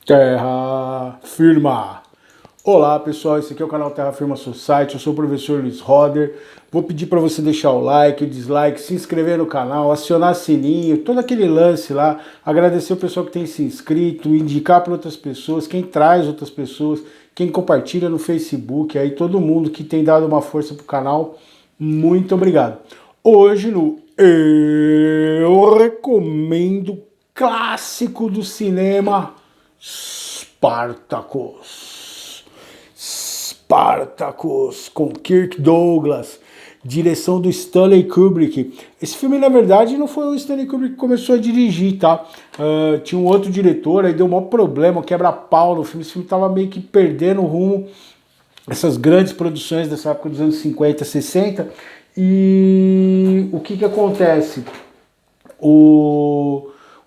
Terra Firma. Olá pessoal, esse aqui é o canal Terra Firma Society, eu sou o professor Luiz Roder. Vou pedir para você deixar o like, o dislike, se inscrever no canal, acionar sininho, todo aquele lance lá. Agradecer o pessoal que tem se inscrito, indicar para outras pessoas, quem traz outras pessoas, quem compartilha no Facebook, aí todo mundo que tem dado uma força pro canal, muito obrigado. Hoje no Eu Recomendo clássico do cinema, Spartacus, com Kirk Douglas, direção do Stanley Kubrick. Esse filme, na verdade, não foi o Stanley Kubrick que começou a dirigir, tá? Tinha um outro diretor, aí deu um maior problema, quebra-pau no filme. Esse filme tava meio que perdendo o rumo, essas grandes produções dessa época dos anos 50, 60. E o que acontece?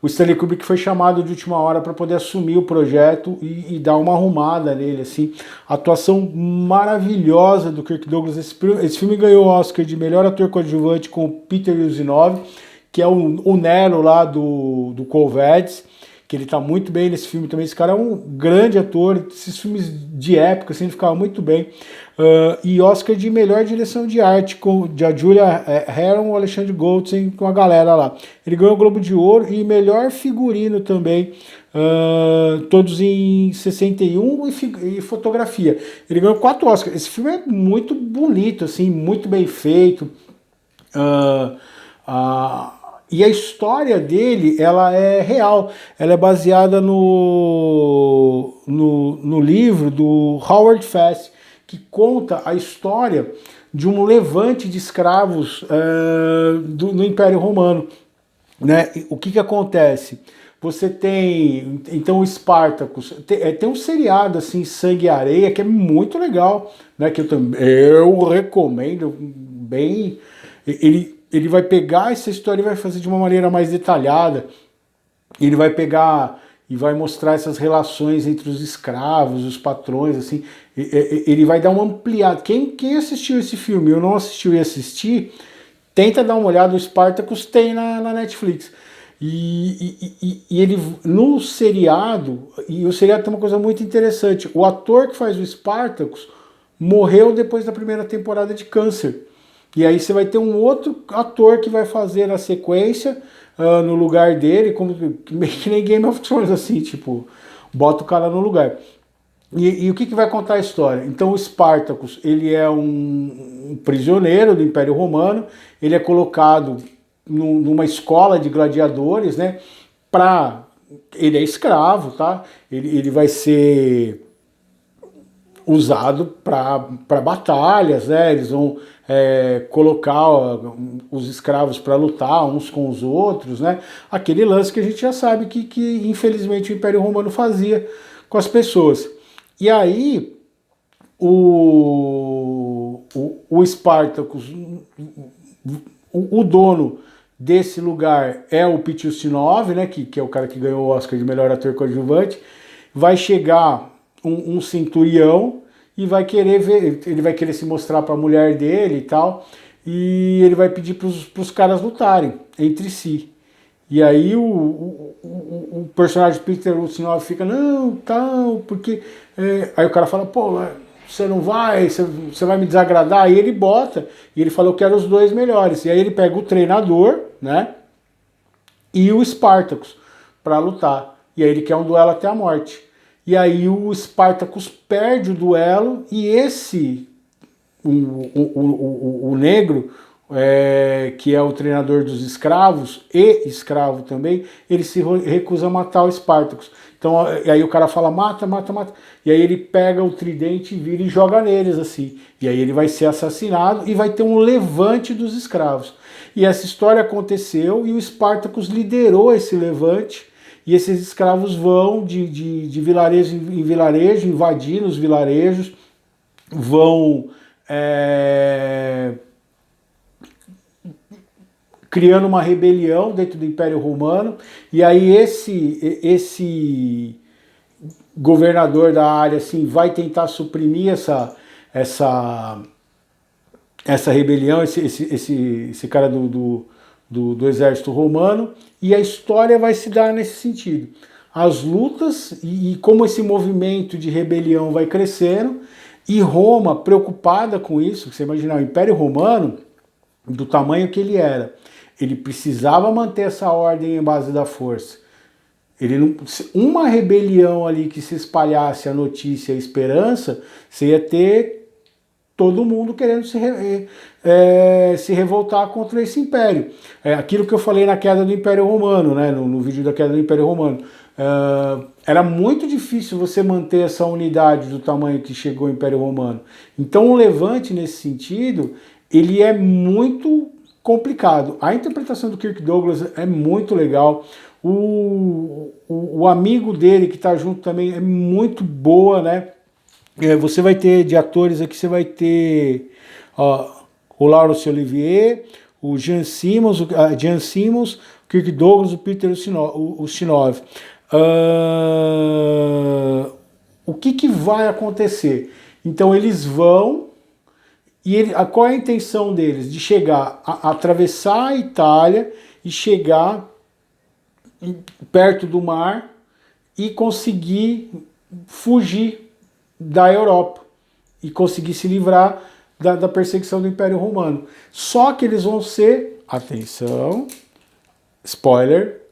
O Stanley Kubrick foi chamado de última hora para poder assumir o projeto e dar uma arrumada nele, assim. A atuação maravilhosa do Kirk Douglas. Esse filme ganhou o Oscar de melhor ator coadjuvante com o Peter Ustinov, que é o Nero lá do Cold, que ele tá muito bem nesse filme também. Esse cara é um grande ator, esses filmes de época, assim, ele ficava muito bem. E Oscar de melhor direção de arte, com a Julia Heron, o Alexandre Goldstein, com a galera lá. Ele ganhou o Globo de Ouro e melhor figurino também, todos em 61 e fotografia. Ele ganhou 4 Oscars. Esse filme é muito bonito, assim, muito bem feito. E a história dele, ela é real. Ela é baseada no livro do Howard Fast, que conta a história de um levante de escravos no Império Romano. Né? O que acontece? Você tem, então, o Spartacus, tem um seriado assim, Sangue e Areia, que é muito legal, né? Que eu recomendo bem. Ele vai pegar essa história e vai fazer de uma maneira mais detalhada. Ele vai pegar e vai mostrar essas relações entre os escravos, os patrões, assim. Ele vai dar uma ampliada. Quem assistiu esse filme, eu não assistiu e assisti, tenta dar uma olhada. O Spartacus tem na Netflix. E ele, no seriado, e o seriado tem uma coisa muito interessante, o ator que faz o Spartacus morreu depois da primeira temporada de câncer. E aí você vai ter um outro ator que vai fazer na sequência, no lugar dele, como meio que nem Game of Thrones, assim, tipo, bota o cara no lugar. E o que vai contar a história? Então o Spartacus, ele é um prisioneiro do Império Romano, ele é colocado numa escola de gladiadores, né? Ele é escravo, tá? Ele vai ser usado para batalhas, né? Eles vão colocar os escravos para lutar uns com os outros, né? Aquele lance que a gente já sabe que infelizmente o Império Romano fazia com as pessoas. E aí o Spartacus, o dono desse lugar é o Peter Ustinov, né? Que é o cara que ganhou o Oscar de melhor ator coadjuvante. Vai chegar um centurião e vai querer ver, ele vai querer se mostrar para a mulher dele e tal, e ele vai pedir para os caras lutarem entre si. E aí o personagem Peter Ustinov fica, não, tal, porque... Aí o cara fala, pô, você não vai, você vai me desagradar, e ele bota, e ele fala, eu quero os dois melhores. E aí ele pega o treinador, né, e o Spartacus para lutar. E aí ele quer um duelo até a morte. E aí o Spartacus perde o duelo e o negro, que é o treinador dos escravos e escravo também, ele se recusa a matar o Spartacus. Então aí o cara fala, mata, mata, mata. E aí ele pega o tridente e vira e joga neles assim. E aí ele vai ser assassinado e vai ter um levante dos escravos. E essa história aconteceu e o Spartacus liderou esse levante. E esses escravos vão de vilarejo em vilarejo, invadindo os vilarejos, vão criando uma rebelião dentro do Império Romano. E aí esse governador da área assim, vai tentar suprimir essa rebelião, esse cara do exército romano, e a história vai se dar nesse sentido. as lutas e como esse movimento de rebelião vai crescendo, e Roma, preocupada com isso, você imaginar, o Império Romano, do tamanho que ele era, ele precisava manter essa ordem em base da força. Ele não, uma rebelião ali que se espalhasse a notícia e a esperança, você ia ter todo mundo querendo se revoltar contra esse império. É aquilo que eu falei na queda do Império Romano, né, no vídeo da queda do Império Romano. Era muito difícil você manter essa unidade do tamanho que chegou o Império Romano. Então o levante, nesse sentido, ele é muito complicado. A interpretação do Kirk Douglas é muito legal. O amigo dele que está junto também é muito boa, né? Você vai ter de atores aqui, você vai ter o Laurence Olivier, o Jan Simmons, o Kirk Douglas, o Peter Ustinov. O que vai acontecer? Então eles vão, e qual é a intenção deles? De chegar, atravessar a Itália e chegar perto do mar e conseguir fugir da Europa e conseguir se livrar da perseguição do Império Romano. Só que eles vão ser, atenção, spoiler,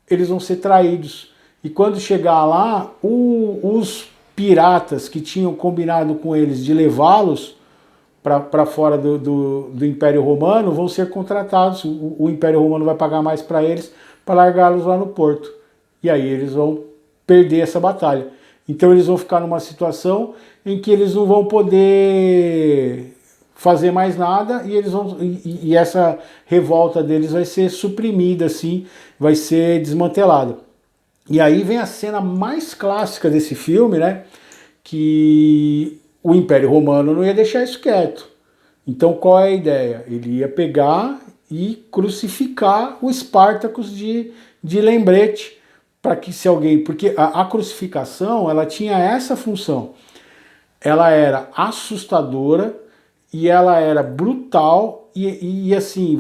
eles vão ser traídos. E quando chegar lá, os piratas que tinham combinado com eles de levá-los para fora do Império Romano vão ser contratados. O Império Romano vai pagar mais para eles para largá-los lá no porto. E aí eles vão perder essa batalha. Então eles vão ficar numa situação em que eles não vão poder fazer mais nada e essa revolta deles vai ser suprimida, assim, vai ser desmantelada. E aí vem a cena mais clássica desse filme, né? Que o Império Romano não ia deixar isso quieto. Então qual é a ideia? Ele ia pegar e crucificar o Spartacus de lembrete, para que se alguém... Porque a crucificação, ela tinha essa função. Ela era assustadora e ela era brutal e assim,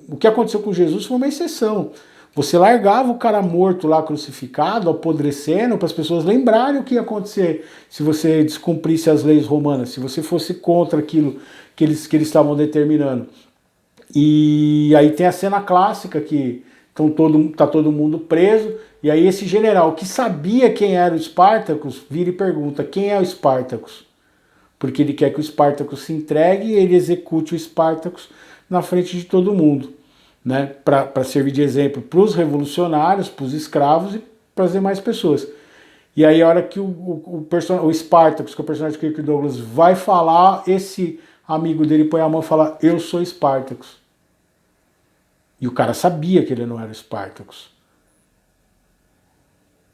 o que aconteceu com Jesus foi uma exceção. Você largava o cara morto lá, crucificado, apodrecendo, para as pessoas lembrarem o que ia acontecer se você descumprisse as leis romanas, se você fosse contra aquilo que eles estavam determinando. E aí tem a cena clássica que tá todo mundo preso, e aí esse general que sabia quem era o Spartacus vira e pergunta: quem é o Spartacus? Porque ele quer que o Spartacus se entregue e ele execute o Spartacus na frente de todo mundo, né? Para servir de exemplo para os revolucionários, para os escravos e para as demais pessoas. E aí a hora que o Spartacus, que é o personagem de Kirk Douglas, vai falar, esse amigo dele põe a mão e fala: eu sou Spartacus. E o cara sabia que ele não era Spartacus.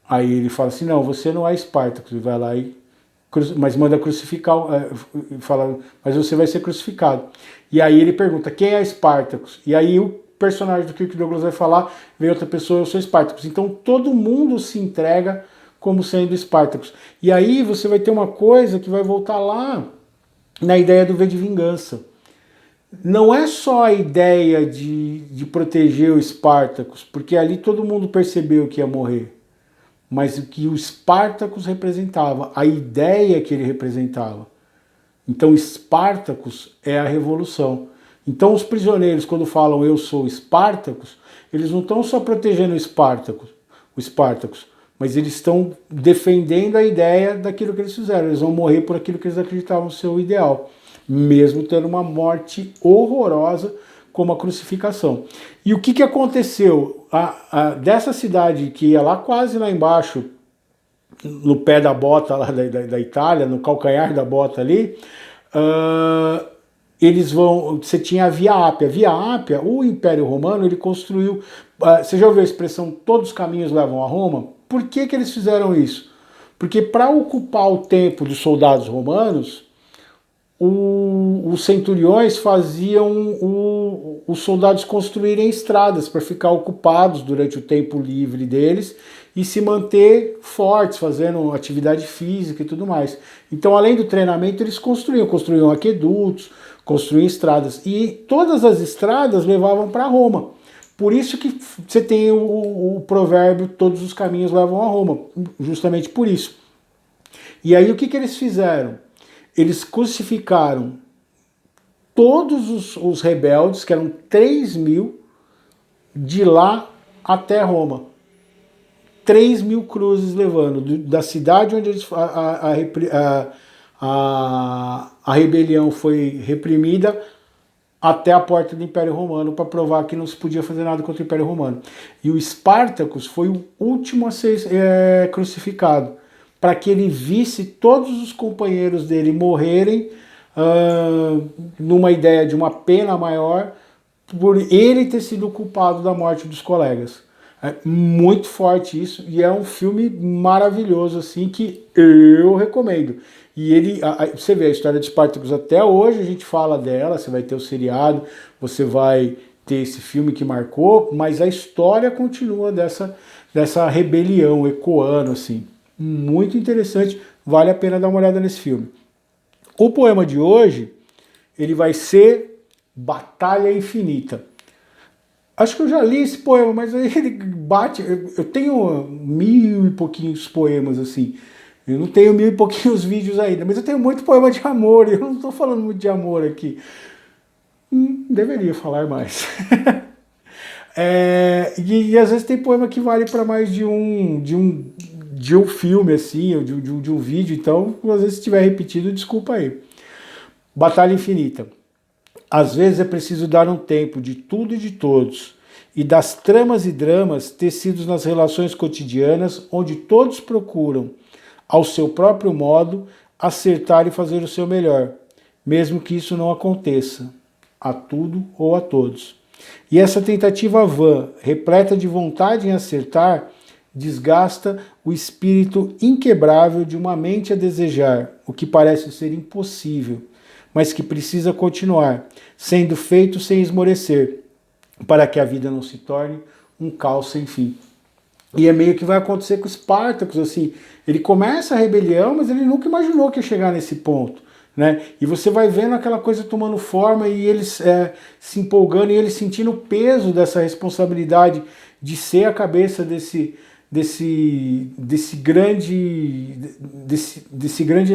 Aí ele fala assim: não, você não é Spartacus. Ele vai lá mas manda crucificar, fala, mas você vai ser crucificado. E aí ele pergunta: quem é Spartacus? E aí o personagem do Kirk Douglas vai falar: vem outra pessoa, eu sou Spartacus. Então todo mundo se entrega como sendo Spartacus. E aí você vai ter uma coisa que vai voltar lá na ideia do V de Vingança. Não é só a ideia de proteger o Spartacus, porque ali todo mundo percebeu que ia morrer, mas o que o Spartacus representava, a ideia que ele representava. Então Spartacus é a revolução. Então os prisioneiros, quando falam eu sou Spartacus, eles não estão só protegendo o Spartacus, mas eles estão defendendo a ideia daquilo que eles fizeram. Eles vão morrer por aquilo que eles acreditavam ser o ideal, mesmo tendo uma morte horrorosa como a crucificação. E o que aconteceu? Dessa cidade que ia lá quase lá embaixo, no pé da bota lá da Itália, no calcanhar da bota ali, você tinha a Via Ápia. Via Ápia, o Império Romano, ele construiu, você já ouviu a expressão todos os caminhos levam a Roma? Por que eles fizeram isso? Porque para ocupar o tempo dos soldados romanos, os centuriões faziam os soldados construírem estradas para ficar ocupados durante o tempo livre deles e se manter fortes, fazendo atividade física e tudo mais. Então, além do treinamento, eles construíam aquedutos, construíam estradas. E todas as estradas levavam para Roma. Por isso que você tem o provérbio, todos os caminhos levam a Roma, justamente por isso. E aí o que eles fizeram? Eles crucificaram todos os rebeldes, que eram 3.000, de lá até Roma. 3.000 cruzes levando, da cidade onde a rebelião foi reprimida até a porta do Império Romano, para provar que não se podia fazer nada contra o Império Romano. E o Espartacus foi o último a ser crucificado, para que ele visse todos os companheiros dele morrerem numa ideia de uma pena maior, por ele ter sido culpado da morte dos colegas. É muito forte isso, e é um filme maravilhoso, assim, que eu recomendo. E ele, você vê a história de Spartacus até hoje, a gente fala dela, você vai ter o seriado, você vai ter esse filme que marcou, mas a história continua dessa rebelião ecoando, assim. Muito interessante, vale a pena dar uma olhada nesse filme. O poema de hoje, ele vai ser Batalha Infinita. Acho que eu já li esse poema, mas aí ele bate. Eu tenho 1.000 e pouquinhos poemas, assim. Eu não tenho 1.000 e pouquinhos vídeos ainda, mas eu tenho muito poema de amor, e eu não estou falando muito de amor aqui. Deveria falar mais. E às vezes tem poema que vale para mais de um filme, assim, ou de um vídeo, então, às vezes se estiver repetido, desculpa aí. Batalha Infinita. Às vezes é preciso dar um tempo de tudo e de todos, e das tramas e dramas tecidos nas relações cotidianas, onde todos procuram, ao seu próprio modo, acertar e fazer o seu melhor, mesmo que isso não aconteça, a tudo ou a todos. E essa tentativa vã, repleta de vontade em acertar, desgasta o espírito inquebrável de uma mente a desejar o que parece ser impossível, mas que precisa continuar, sendo feito sem esmorecer, para que a vida não se torne um caos sem fim. E é meio que vai acontecer com Spartacus, assim, ele começa a rebelião, mas ele nunca imaginou que ia chegar nesse ponto, né? E você vai vendo aquela coisa tomando forma e eles se empolgando e ele sentindo o peso dessa responsabilidade de ser a cabeça desse grande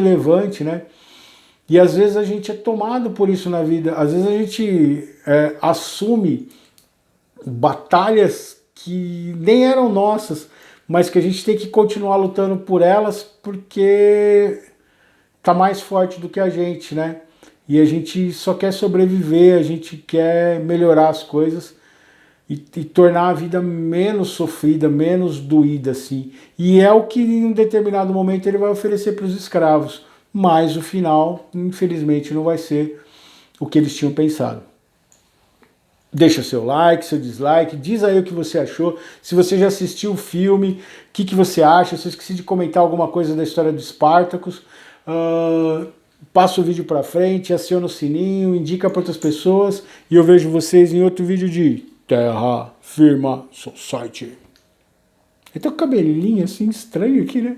levante, né? E às vezes a gente é tomado por isso na vida, às vezes a gente assume batalhas que nem eram nossas, mas que a gente tem que continuar lutando por elas porque tá mais forte do que a gente, né? E a gente só quer sobreviver, a gente quer melhorar as coisas e tornar a vida menos sofrida, menos doída, assim. E é o que em um determinado momento ele vai oferecer para os escravos. Mas o final, infelizmente, não vai ser o que eles tinham pensado. Deixa seu like, seu dislike, diz aí o que você achou, se você já assistiu o filme, o que você acha, se eu esqueci de comentar alguma coisa da história do Spartacus, passa o vídeo pra frente, aciona o sininho, indica para outras pessoas e eu vejo vocês em outro vídeo de Terra Firma Society. Eu tô com o cabelinho assim estranho aqui, né?